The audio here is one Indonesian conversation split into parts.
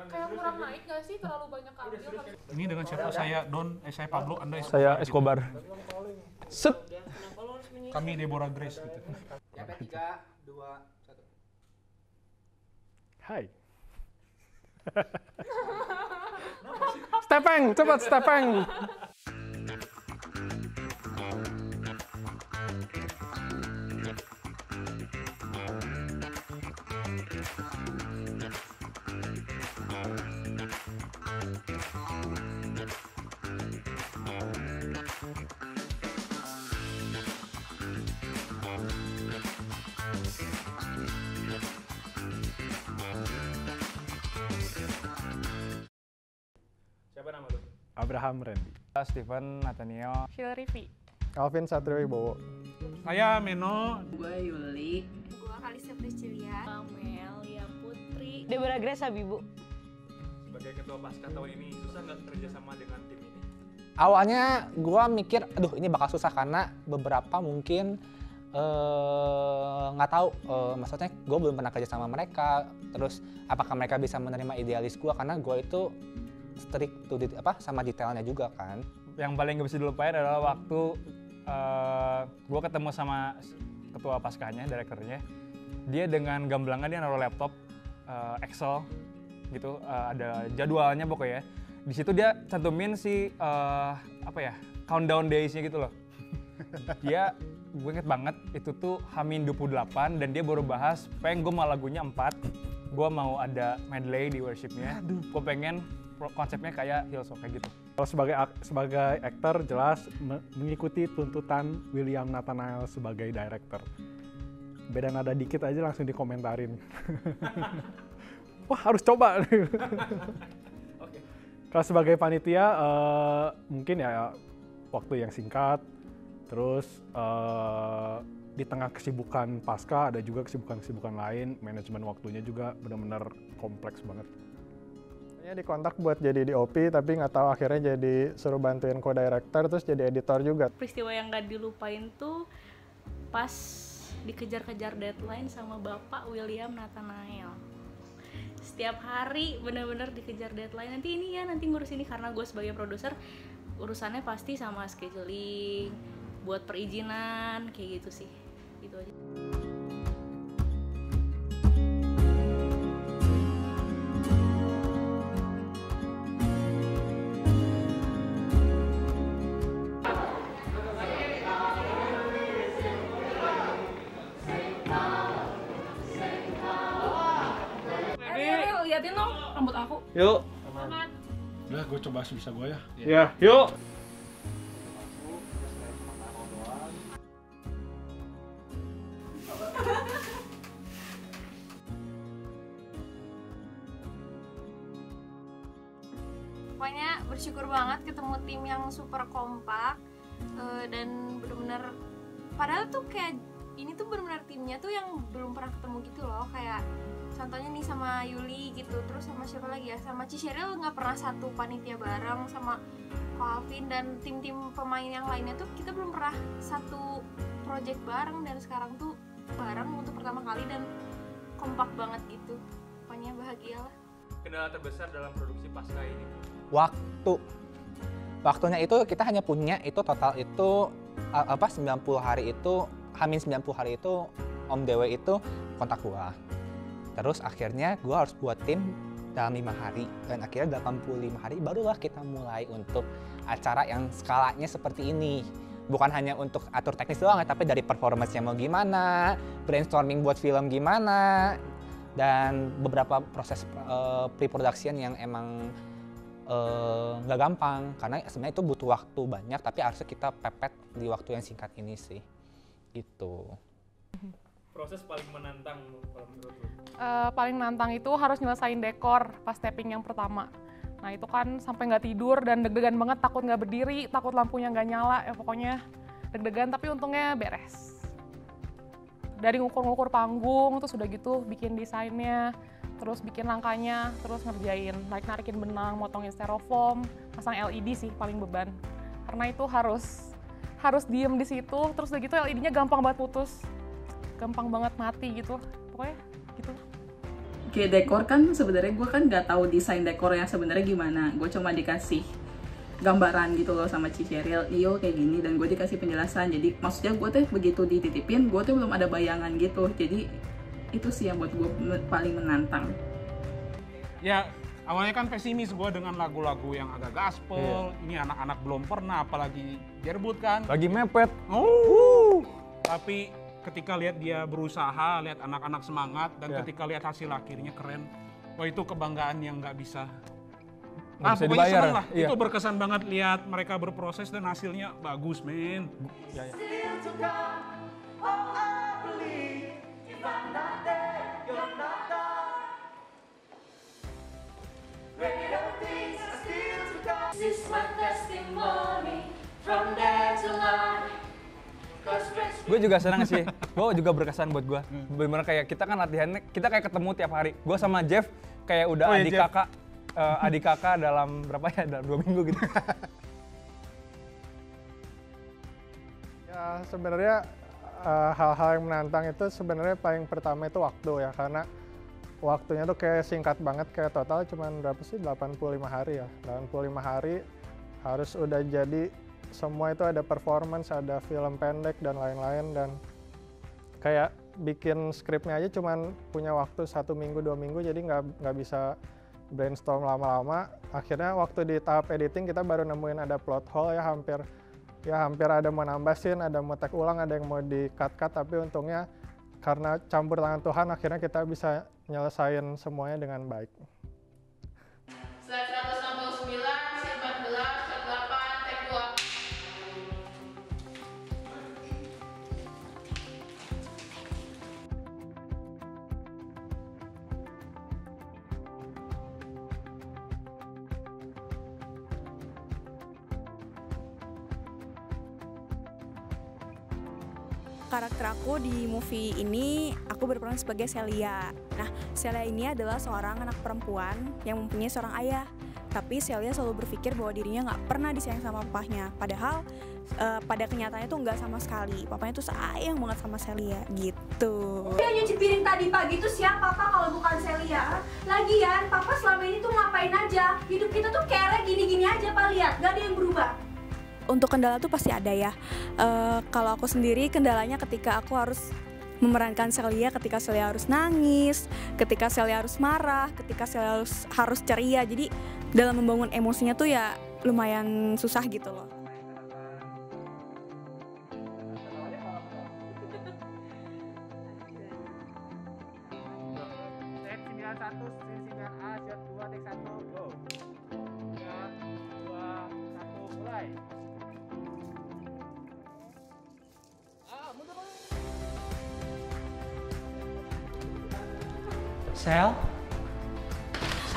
Kayak kurang naik gak sih? Terlalu banyak ambil. Ini dengan siapa? Saya Pablo, Anda Saya Escobar. Set. Kami Deborah Grace gitu. Ya, 3, 2, 1. Hai. Stepeng, cepat Stepeng. Siapa nama lu? Abraham Randy. Steven Nathaniel. Hilary V. Alvin Satrio Wibowo. Saya Meno. Gue Yuli. Gue Kalista Priscilia. Amelia Putri. Deborah Grace Habibu. Sebagai ketua Pasca tahun ini, susah nggak kerja sama dengan tim ini? Awalnya gue mikir, aduh ini bakal susah karena beberapa mungkin nggak tahu, maksudnya gue belum pernah kerja sama mereka. Terus apakah mereka bisa menerima idealis gue karena gue itu strict to sama detailnya juga kan. Yang paling gak bisa dilupain adalah waktu gue ketemu sama ketua Paskanya, direkturnya. Dia dengan gamblangnya dia naruh laptop Excel gitu, ada jadwalnya pokoknya. Di situ dia cantumin si countdown days-nya gitu loh. Gue inget banget itu tuh Hamin 28 dan dia baru bahas pengen gue mau lagunya 4. Gue mau ada medley di worship-nya. Gue pengen konsepnya kayak Hillsong kayak gitu. Kalau sebagai aktor jelas mengikuti tuntutan William Nathaniel sebagai director. Beda nada dikit aja langsung dikomentarin. Wah harus coba. Oke. Kalau sebagai panitia mungkin ya waktu yang singkat. Terus di tengah kesibukan pasca ada juga kesibukan lain. Manajemen waktunya juga benar-benar kompleks banget. Dikontak buat jadi DOP tapi nggak tahu akhirnya jadi suruh bantuin co-director terus jadi editor juga. Peristiwa yang gak dilupain tuh pas dikejar-kejar deadline sama Bapak William Nathaniel. Setiap hari bener-bener dikejar deadline, nanti ini ya, nanti ngurus ini, karena gue sebagai produser urusannya pasti sama scheduling, buat perizinan, kayak gitu sih. Gitu aja. Liatin dong rambut aku. Yuk. Udah, gue coba sebisa gue ya. Ya, yuk. Pokoknya bersyukur banget ketemu tim yang super kompak dan benar-benar padahal tuh kayak ini tuh benar-benar timnya tuh yang belum pernah ketemu gitu loh, kayak contohnya nih sama Yuli gitu, terus sama siapa lagi ya, sama Ciceril nggak pernah satu panitia bareng, sama Ko Alvin dan tim-tim pemain yang lainnya tuh kita belum pernah satu project bareng, dan sekarang tuh bareng untuk pertama kali dan kompak banget gitu. Pokoknya bahagia lah. Kendala terbesar dalam produksi Pasca ini? Waktunya itu kita hanya punya itu total itu 90 hari itu, Hamin 90 hari itu Om Dewe itu kontak gua. Terus akhirnya gue harus buat tim dalam 5 hari. Dan akhirnya 85 hari barulah kita mulai untuk acara yang skalanya seperti ini. Bukan hanya untuk atur teknis doang, tapi dari performance-nya mau gimana, brainstorming buat film gimana, dan beberapa proses pre-production yang emang nggak gampang. Karena sebenarnya itu butuh waktu banyak, tapi harusnya kita pepet di waktu yang singkat ini sih. Gitu. Proses paling menantang kalau menurut lu? Paling nantang itu harus nyelesain dekor pas tapping yang pertama. Nah itu kan sampai nggak tidur dan deg-degan banget, takut nggak berdiri, takut lampunya nggak nyala, ya pokoknya deg-degan, tapi untungnya beres. Dari ngukur-ngukur panggung, terus udah gitu bikin desainnya, terus bikin rangkanya, terus ngerjain, narikin benang, motongin styrofoam, pasang LED sih paling beban. Karena itu harus diem di situ, terus udah gitu LED-nya gampang banget putus. Gampang banget mati gitu, pokoknya gitu. kayak dekor kan sebenarnya gue kan nggak tahu desain dekornya sebenarnya gimana. Gue cuma dikasih gambaran gitu loh sama Ci Sheryl, iyo kayak gini, dan gue dikasih penjelasan. Jadi maksudnya gue tuh begitu dititipin, gue tuh belum ada bayangan gitu. Jadi itu sih yang buat gue paling menantang. Ya awalnya kan pesimis gue dengan lagu-lagu yang agak gaspol. Ini anak-anak belum pernah, apalagi Jerbud kan. Lagi mepet. Tapi ketika lihat dia berusaha, lihat anak-anak semangat, dan ketika lihat hasil akhirnya keren. Wah itu kebanggaan yang nggak bisa. Nggak bisa Pokoknya dibayar, seneng lah. iya. Itu berkesan banget lihat mereka berproses dan hasilnya bagus, men. Ya, ya. Gue juga senang sih, gue juga berkesan buat gue. Bener-bener kayak kita kan latihannya, kita kayak ketemu tiap hari. Gue sama Jeff kayak udah adik kakak dalam berapa ya, dalam 2 minggu gitu. Ya sebenarnya hal-hal yang menantang itu sebenarnya paling pertama itu waktu ya, karena waktunya tuh kayak singkat banget, kayak total cuman berapa sih, 85 hari ya. 85 hari harus udah jadi semua itu, ada performance, ada film pendek dan lain-lain, dan kayak bikin skripnya aja cuman punya waktu 1 minggu 2 minggu, jadi nggak bisa brainstorm lama-lama. Akhirnya waktu di tahap editing kita baru nemuin ada plot hole ya, hampir ada mau nambah scene, ada mau take ulang, ada yang mau di cut-cut, tapi untungnya karena campur tangan Tuhan akhirnya kita bisa nyelesain semuanya dengan baik. Slide 169, scene 14, shot 8, take 2. Karakter aku di movie ini, aku berperan sebagai Celia. Nah, Celia ini adalah seorang anak perempuan yang mempunyai seorang ayah. Tapi Celia selalu berpikir bahwa dirinya nggak pernah disayang sama papahnya. Padahal pada kenyataannya tuh nggak sama sekali. Papanya tuh sayang banget sama Celia gitu. Yang nyuci piring tadi pagi tuh siapa Pak kalau bukan Celia? Lagian Papa selama ini tuh ngapain aja? Hidup kita tuh kayak gini-gini aja Pak, lihat, gak ada yang berubah. Untuk kendala tuh pasti ada ya. Kalau aku sendiri kendalanya ketika aku harus memerankan Celia, ketika Celia harus nangis, ketika Celia harus marah, ketika Celia harus ceria. Jadi dalam membangun emosinya tuh ya lumayan susah gitu loh. Take 91, scene 9A, shot 2, take 1, go. 3, 2, 1, mulai. Sel?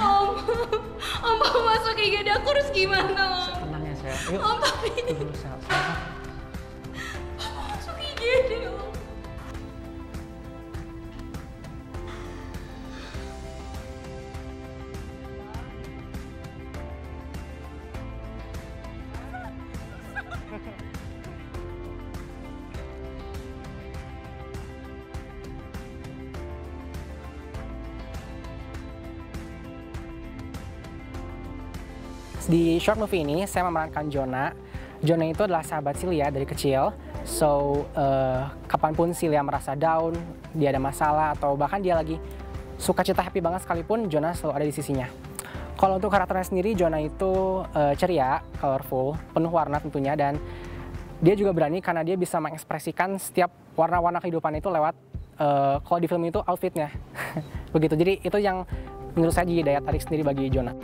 Om Papa masuk IGD, aku harus gimana Om? Tenang ya Sel, yuk. Om Papa ini. Dulu Sel. Papa masuk IGD Om. Di short movie ini saya memerankan Jonah. Jonah itu adalah sahabat Celia dari kecil. So, kapanpun Celia merasa down, dia ada masalah, atau bahkan dia lagi suka cita happy banget sekalipun, Jonah selalu ada di sisinya. Kalau untuk karakternya sendiri, Jonah itu ceria, colorful, penuh warna tentunya, dan dia juga berani karena dia bisa mengekspresikan setiap warna-warna kehidupan itu lewat, kalau di film itu, outfitnya. Begitu, jadi itu yang menurut saya jadi daya tarik sendiri bagi Jonah.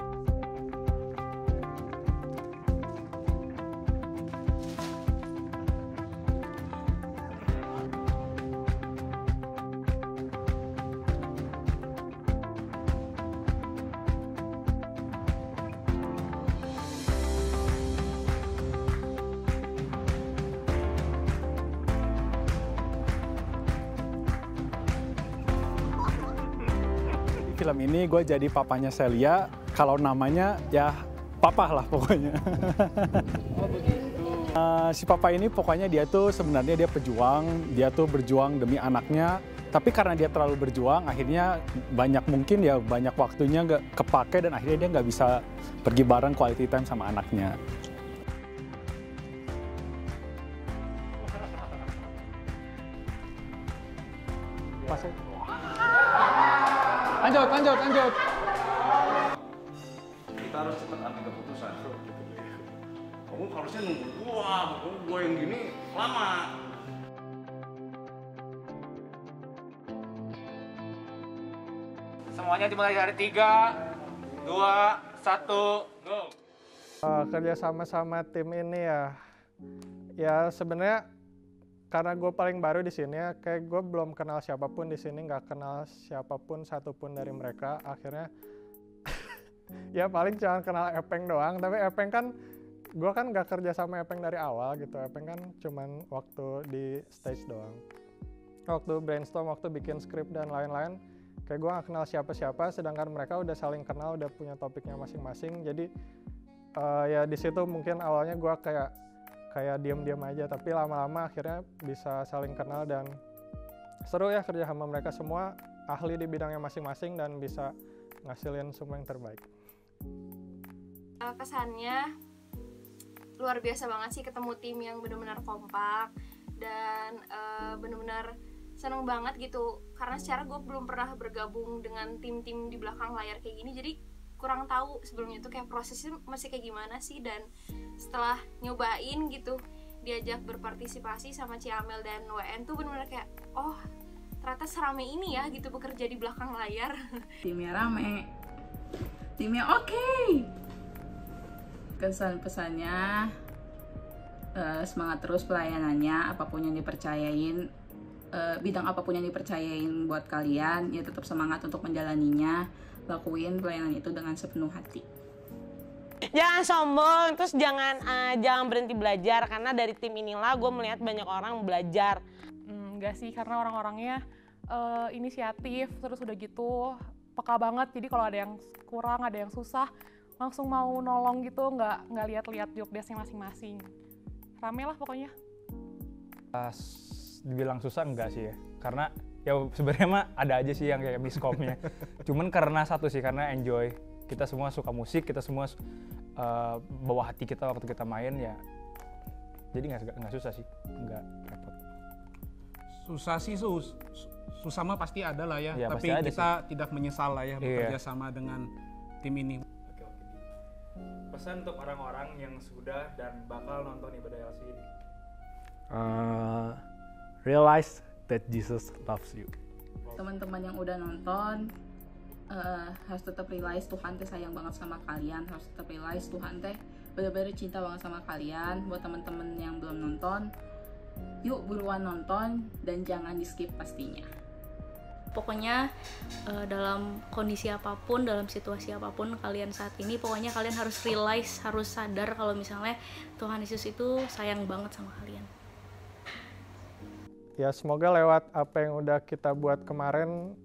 Film ini gue jadi papanya Celia, kalau namanya ya papa lah pokoknya. Oh begitu. Si papa ini pokoknya dia tuh sebenarnya dia pejuang, dia tuh berjuang demi anaknya Tapi karena dia terlalu berjuang, akhirnya banyak waktunya nggak kepake dan akhirnya dia nggak bisa pergi bareng quality time sama anaknya. Lanjut. Kita harus cepat ambil keputusan. Kamu harusnya nunggu gua yang gini lama. Semuanya dimulai dari 3, 2, 1, go. Kerja sama tim ini ya sebenarnya karena gue paling baru di sini ya, kayak gue belum kenal siapapun di sini, nggak kenal siapapun satupun dari mereka. Akhirnya ya paling cuma kenal Epeng doang, tapi Epeng kan gue kan nggak kerja sama Epeng dari awal gitu. Epeng kan cuman waktu di stage doang, waktu brainstorm, waktu bikin skrip dan lain-lain. Kayak gue gak kenal siapa-siapa, sedangkan mereka udah saling kenal, udah punya topiknya masing-masing. Jadi ya di situ mungkin awalnya gue kayak diam-diam aja, tapi lama-lama akhirnya bisa saling kenal dan seru ya kerja sama mereka semua ahli di bidangnya masing-masing dan bisa ngasilin semua yang terbaik. Kesannya luar biasa banget sih, ketemu tim yang benar-benar kompak dan benar-benar seneng banget gitu, karena secara gue belum pernah bergabung dengan tim-tim di belakang layar kayak gini, jadi kurang tahu sebelumnya tuh kayak prosesnya masih kayak gimana sih. Dan setelah nyobain gitu, diajak berpartisipasi sama Ciamel dan WN tuh benar-benar kayak oh ternyata serame ini ya gitu bekerja di belakang layar. Timnya rame, timnya oke. Kesan-pesannya semangat terus pelayanannya, apapun yang dipercayain, bidang apapun yang dipercayain buat kalian, ya tetap semangat untuk menjalaninya, lakuin pelayanan itu dengan sepenuh hati. Jangan sombong, terus jangan berhenti belajar, karena dari tim inilah gue melihat banyak orang belajar. Enggak sih, karena orang-orangnya inisiatif, terus udah gitu peka banget, jadi kalau ada yang kurang, ada yang susah, langsung mau nolong gitu, nggak lihat-lihat job desk-nya masing-masing. Rame lah pokoknya. Dibilang susah enggak sih ya, karena ya sebenarnya mah ada aja sih yang kayak miskomnya. Cuman karena satu sih, karena enjoy. Kita semua suka musik, kita semua bawa hati kita waktu kita main ya. Jadi nggak susah sih, nggak repot. Susah sih susah mah pasti ada lah ya, Ya tapi pasti kita tidak menyesal lah ya bekerja sama dengan tim ini. Pesan untuk orang-orang yang sudah dan bakal nonton ibadah LC ini. Realize that Jesus loves you. Teman-teman yang udah nonton harus tetap realize Tuhan teh sayang banget sama kalian, harus tetap realize Tuhan teh benar-benar cinta banget sama kalian. Buat teman-teman yang belum nonton, yuk buruan nonton dan jangan di skip pastinya. Pokoknya dalam kondisi apapun, dalam situasi apapun kalian saat ini, pokoknya kalian harus realize, harus sadar kalau misalnya Tuhan Yesus itu sayang banget sama kalian. Ya semoga lewat apa yang udah kita buat kemarin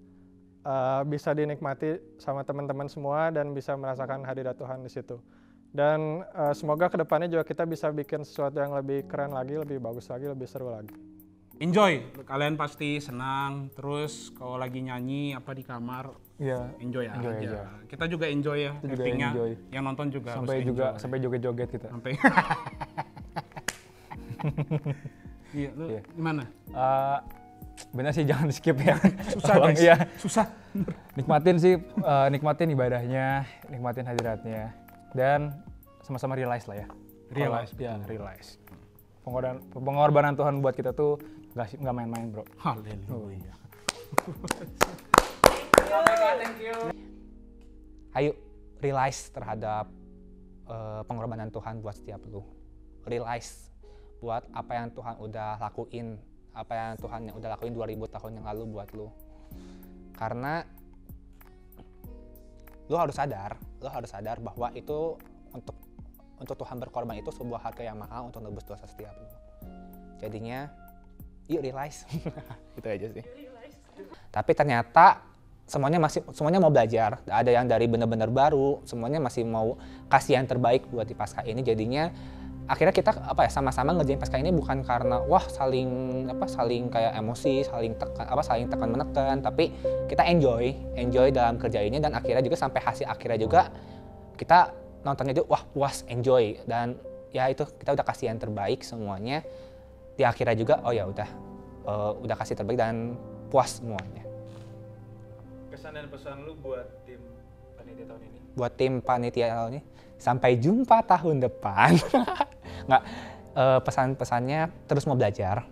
bisa dinikmati sama teman-teman semua dan bisa merasakan hadirat Tuhan di situ. Dan semoga kedepannya juga kita bisa bikin sesuatu yang lebih keren lagi, lebih bagus lagi, lebih seru lagi. Enjoy, kalian pasti senang. Terus kalau lagi nyanyi apa di kamar, enjoy aja. Kita juga enjoy ya, actingnya. Yang nonton juga sampai joget-joget kita. Sampai. Iya, lu gimana? Bener sih, jangan di skip ya. Susah guys, susah. Nikmatin sih, nikmatin ibadahnya, nikmatin hadiratnya, dan sama-sama realize lah ya. Realize. Pengorbanan Tuhan buat kita tuh nggak main-main, bro. Haleluya. Thank you. Ayo realize terhadap pengorbanan Tuhan buat setiap lu. Realize buat apa yang Tuhan udah lakuin, apa yang Tuhan udah lakuin 2000 tahun yang lalu buat lu. Karena lu harus sadar bahwa itu untuk Tuhan berkorban itu sebuah harga yang mahal untuk nebus dosa setiap lu. Jadinya yuk realize. Itu aja sih. Tapi ternyata semuanya mau belajar. Ada yang dari benar-benar baru, semuanya masih mau kasih yang terbaik buat di Paskah ini. Jadinya akhirnya kita sama-sama ngerjain pasca ini bukan karena wah saling kayak emosi, saling tekan menekan, tapi kita enjoy dalam kerja ini, dan akhirnya juga sampai hasil akhirnya juga kita nontonnya itu wah puas, enjoy, dan ya itu kita udah kasih yang terbaik semuanya. Di akhirnya juga oh ya udah kasih terbaik dan puas semuanya. Kesan dan pesan lu buat tim panitia tahun ini? Buat tim panitia tahun ini, sampai jumpa tahun depan. Nggak, pesan-pesannya terus mau belajar,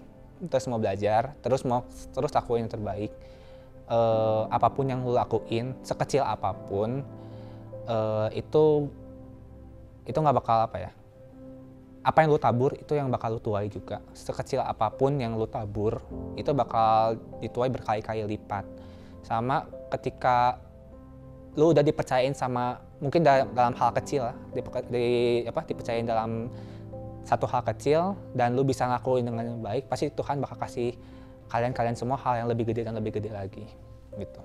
terus lakuin yang terbaik. Apapun yang lu lakuin, sekecil apapun, itu nggak bakal apa yang lu tabur itu yang bakal lu tuai juga. Sekecil apapun yang lu tabur itu bakal dituai berkali-kali lipat. Sama ketika lu udah dipercayain sama mungkin dalam hal kecil lah, dipercayain dalam satu hal kecil dan lu bisa ngelakuin dengan baik, pasti Tuhan bakal kasih kalian semua hal yang lebih gede dan lebih gede lagi gitu.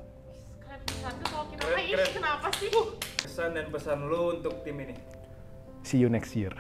Keren. Kenapa sih? Kesan dan pesan lu untuk tim ini? See you next year.